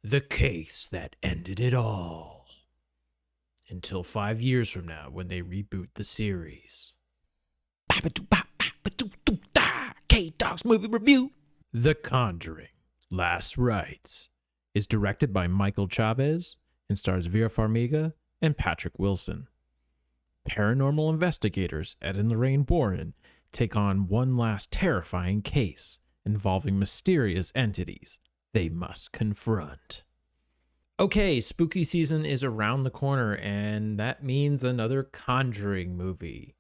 The case that ended it all. Until 5 years from now when they reboot the series. K-Dog's movie review. The Conjuring, Last Rites, is directed by Michael Chavez and stars Vera Farmiga and Patrick Wilson. Paranormal investigators Ed and Lorraine Warren take on one last terrifying case involving mysterious entities they must confront. Okay, spooky season is around the corner, and that means another Conjuring movie.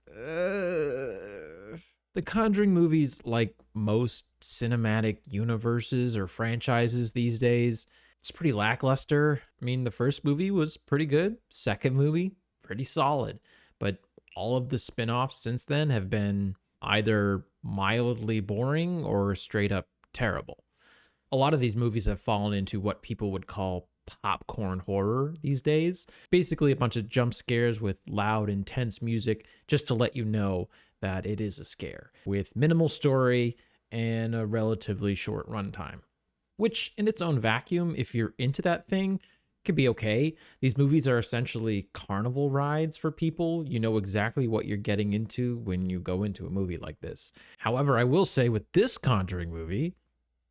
The Conjuring movies, like most cinematic universes or franchises these days, it's pretty lackluster. I mean, the first movie was pretty good. Second movie, pretty solid. But all of the spin-offs since then have been either mildly boring or straight up terrible. A lot of these movies have fallen into what people would call popcorn horror these days. Basically a bunch of jump scares with loud, intense music just to let you know that it is a scare, with minimal story and a relatively short runtime. Which, in its own vacuum, if you're into that thing, could be okay. These movies are essentially carnival rides for people. You know exactly what you're getting into when you go into a movie like this. However, I will say with this Conjuring movie,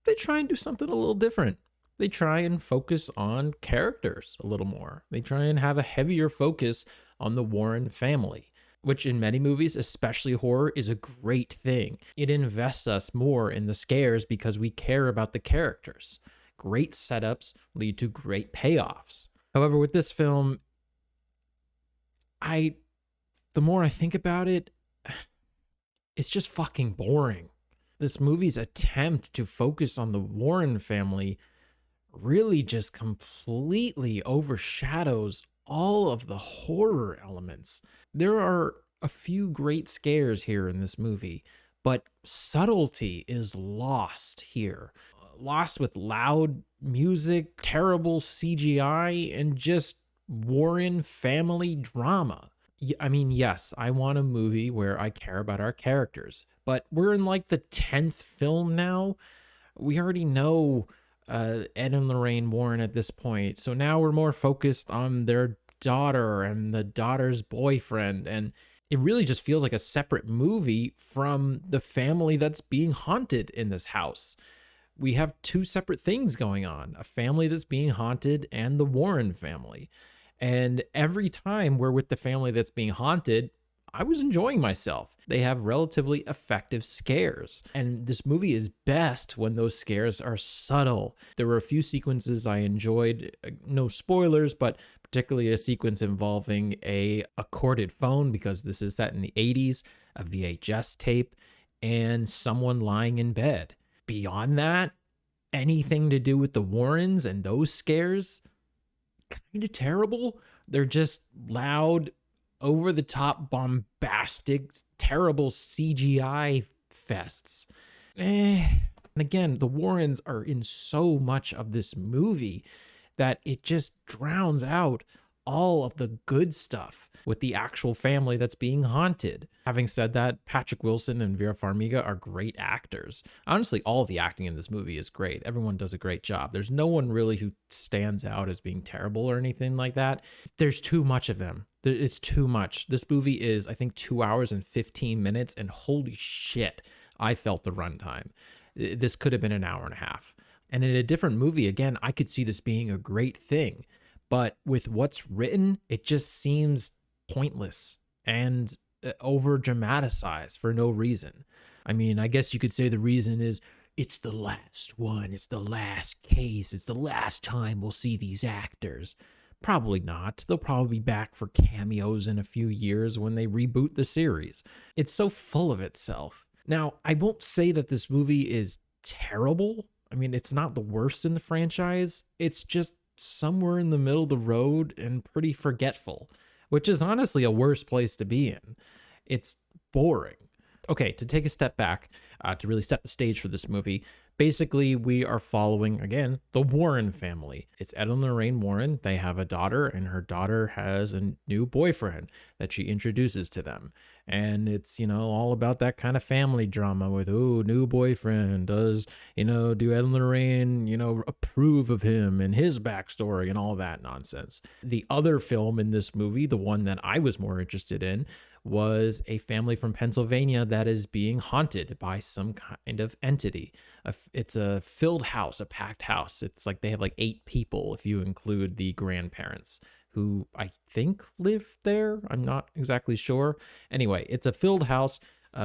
they try and do something a little different. They try and focus on characters a little more. They try and have a heavier focus on the Warren family, which in many movies, especially horror, is a great thing. It invests us more in the scares because we care about the characters. Great setups lead to great payoffs. However, with this film, the more I think about it, it's just fucking boring. This movie's attempt to focus on the Warren family really just completely overshadows all of the horror elements. There are a few great scares here in this movie, but subtlety is lost here. Lost with loud music, terrible CGI, and just Warren family drama. I mean, yes, I want a movie where I care about our characters, but we're in like the 10th film now. We already know Ed and Lorraine Warren at this point, so now we're more focused on their daughter and the daughter's boyfriend, and it really just feels like a separate movie from the family that's being haunted in this house. We have two separate things going on, a family that's being haunted and the Warren family. And every time we're with the family that's being haunted, I was enjoying myself. They have relatively effective scares. And this movie is best when those scares are subtle. There were a few sequences I enjoyed, no spoilers, but particularly a sequence involving a corded phone, because this is set in the 80s, a VHS tape, and someone lying in bed. Beyond that, anything to do with the Warrens and those scares, kind of terrible. They're just loud, over the top, bombastic, terrible CGI fests. And again, the Warrens are in so much of this movie that it just drowns out all of the good stuff with the actual family that's being haunted. Having said that, Patrick Wilson and Vera Farmiga are great actors. Honestly, all of the acting in this movie is great. Everyone does a great job. There's no one really who stands out as being terrible or anything like that. There's too much of them. It's too much. This movie is, I think, 2 hours and 15 minutes, and holy shit, I felt the runtime. This could have been an hour and a half. And in a different movie, again, I could see this being a great thing. But with what's written, it just seems pointless and over dramatized for no reason. I mean, I guess you could say the reason is it's the last one, it's the last case, it's the last time we'll see these actors. Probably not. They'll probably be back for cameos in a few years when they reboot the series. It's so full of itself. Now, I won't say that this movie is terrible. I mean, it's not the worst in the franchise. It's just somewhere in the middle of the road and pretty forgetful, which is honestly a worse place to be in. It's boring. Okay, to take a step back, to really set the stage for this movie, Basically, we are following, again, the Warren family. It's Ed and Lorraine Warren. They have a daughter, and her daughter has a new boyfriend that she introduces to them. And it's, all about that kind of family drama with, oh, new boyfriend. Does, do Ed and Lorraine, approve of him and his backstory and all that nonsense. The other film in this movie, the one that I was more interested in, was a family from Pennsylvania that is being haunted by some kind of entity. It's a filled house, a packed house. It's like they have like 8 people if you include the grandparents who I think live there. I'm not exactly sure. Anyway, it's a filled house.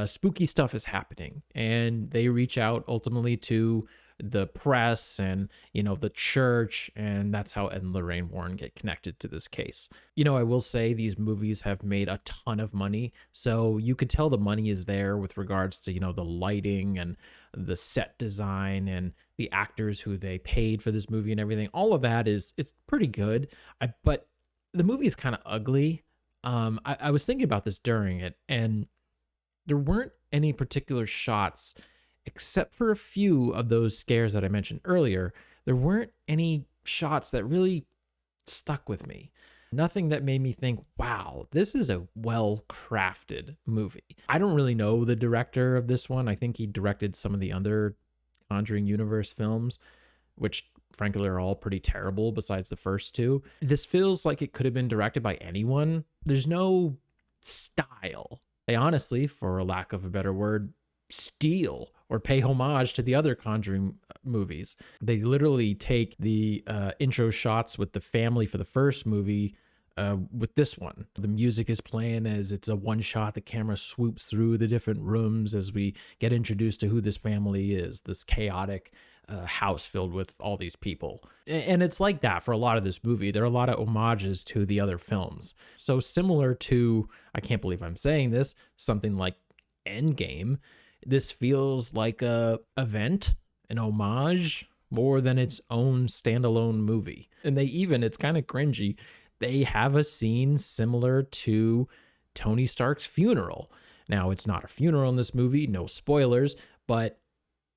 Spooky stuff is happening, and they reach out ultimately to the press and the church, and that's how Ed and Lorraine Warren get connected to this case. I will say these movies have made a ton of money, so you could tell the money is there with regards to the lighting and the set design and the actors who they paid for this movie and everything. All of that it's pretty good. But the movie is kind of ugly. I was thinking about this during it, and there weren't any particular shots, except for a few of those scares that I mentioned earlier. There weren't any shots that really stuck with me. Nothing that made me think, wow, this is a well-crafted movie. I don't really know the director of this one. I think he directed some of the other Conjuring universe films, which frankly are all pretty terrible besides the first 2. This feels like it could have been directed by anyone. There's no style. They honestly, for a lack of a better word, steal or pay homage to the other Conjuring movies. They literally take the intro shots with the family for the first movie with this one. The music is playing as it's a one shot. The camera swoops through the different rooms as we get introduced to who this family is, this chaotic house filled with all these people. And it's like that for a lot of this movie. There are a lot of homages to the other films. So similar to, I can't believe I'm saying this, something like Endgame, this feels like a event, an homage, more than its own standalone movie. And it's kind of cringy, they have a scene similar to Tony Stark's funeral. Now, it's not a funeral in this movie, no spoilers, but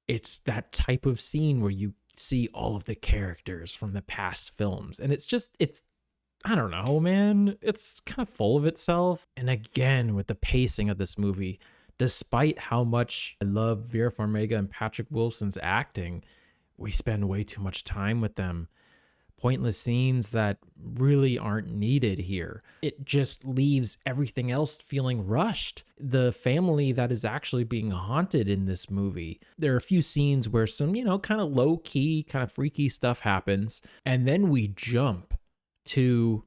it's that type of scene where you see all of the characters from the past films. And it's I don't know, man. It's kind of full of itself. And again, with the pacing of this movie, despite how much I love Vera Farmiga and Patrick Wilson's acting, we spend way too much time with them. Pointless scenes that really aren't needed here. It just leaves everything else feeling rushed. The family that is actually being haunted in this movie, there are a few scenes where some, kind of low key, kind of freaky stuff happens. And then we jump to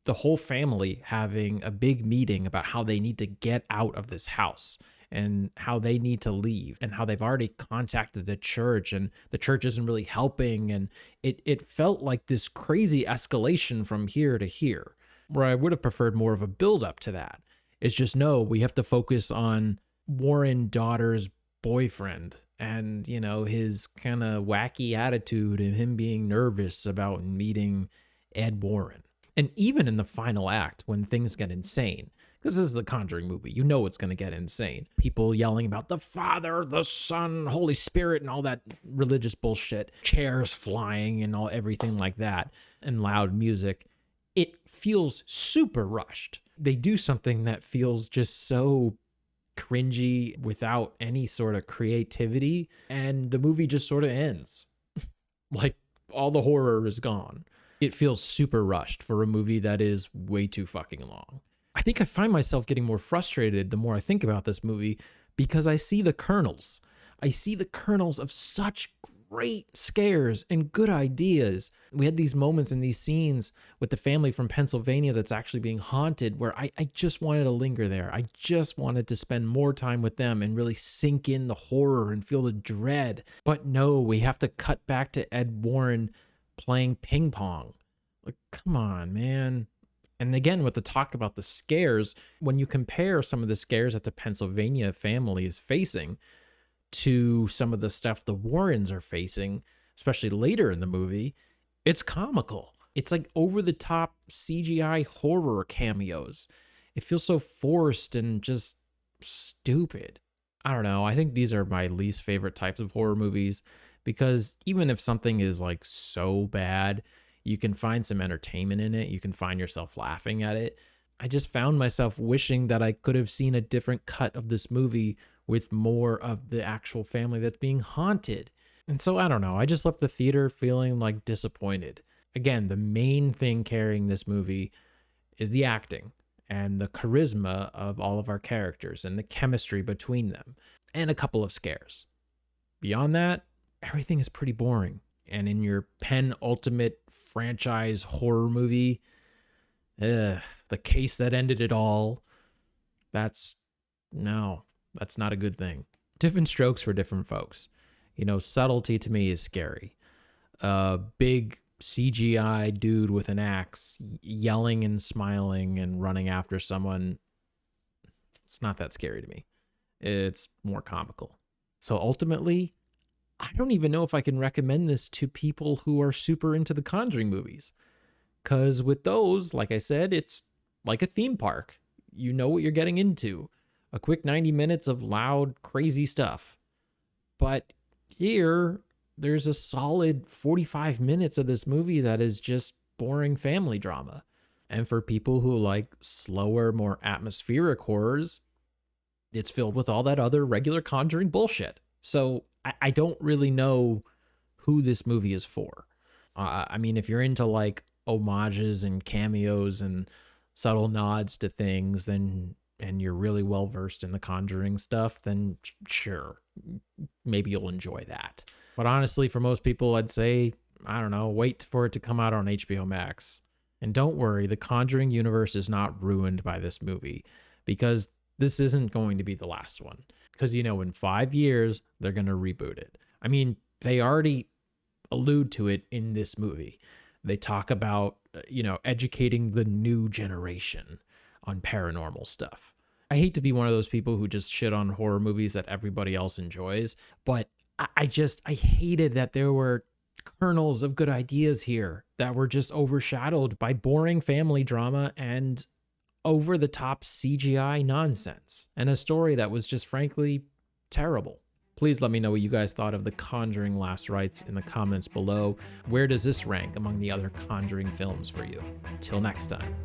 the whole family having a big meeting about how they need to get out of this house and how they need to leave and how they've already contacted the church and the church isn't really helping. And it felt like this crazy escalation from here to here, where I would have preferred more of a build up to that. It's just, no, we have to focus on Warren daughter's boyfriend and, his kind of wacky attitude and him being nervous about meeting Ed Warren. And even in the final act, when things get insane, because this is the Conjuring movie, it's going to get insane. People yelling about the Father, the Son, Holy Spirit, and all that religious bullshit. Chairs flying and everything like that, and loud music. It feels super rushed. They do something that feels just so cringy without any sort of creativity, and the movie just sort of ends. Like, all the horror is gone. It feels super rushed for a movie that is way too fucking long. I think I find myself getting more frustrated the more I think about this movie because I see the kernels. I see the kernels of such great scares and good ideas. We had these moments in these scenes with the family from Pennsylvania that's actually being haunted where I just wanted to linger there. I just wanted to spend more time with them and really sink in the horror and feel the dread. But no, we have to cut back to Ed Warren playing ping pong. Like, come on, man. And again, with the talk about the scares, when you compare some of the scares that the Pennsylvania family is facing to some of the stuff the Warrens are facing, especially later in the movie, it's comical. It's like over-the-top CGI horror cameos. It feels so forced and just stupid. I don't know. I think these are my least favorite types of horror movies because even if something is like so bad, you can find some entertainment in it. You can find yourself laughing at it. I just found myself wishing that I could have seen a different cut of this movie with more of the actual family that's being haunted. And so I don't know. I just left the theater feeling like disappointed. Again, the main thing carrying this movie is the acting and the charisma of all of our characters and the chemistry between them, and a couple of scares. Beyond that, everything is pretty boring. And in your penultimate franchise horror movie, the case that ended it all, that's not a good thing. Different strokes for different folks. Subtlety to me is scary. A big CGI dude with an axe yelling and smiling and running after someone, it's not that scary to me. It's more comical. So ultimately, I don't even know if I can recommend this to people who are super into the Conjuring movies. Because with those, like I said, it's like a theme park. You know what you're getting into. A quick 90 minutes of loud, crazy stuff. But here, there's a solid 45 minutes of this movie that is just boring family drama. And for people who like slower, more atmospheric horrors, it's filled with all that other regular Conjuring bullshit. So I don't really know who this movie is for. I mean, if you're into like homages and cameos and subtle nods to things, then and you're really well versed in the Conjuring stuff, then sure, maybe you'll enjoy that. But honestly, for most people, I'd say, I don't know, wait for it to come out on HBO Max. And don't worry, the Conjuring universe is not ruined by this movie, because this isn't going to be the last one. Because, in 5 years, they're going to reboot it. I mean, they already allude to it in this movie. They talk about, educating the new generation on paranormal stuff. I hate to be one of those people who just shit on horror movies that everybody else enjoys, but I hated that there were kernels of good ideas here that were just overshadowed by boring family drama and over the top CGI nonsense, and a story that was just frankly terrible. Please let me know what you guys thought of The Conjuring Last Rites in the comments below. Where does this rank among the other Conjuring films for you? Till next time.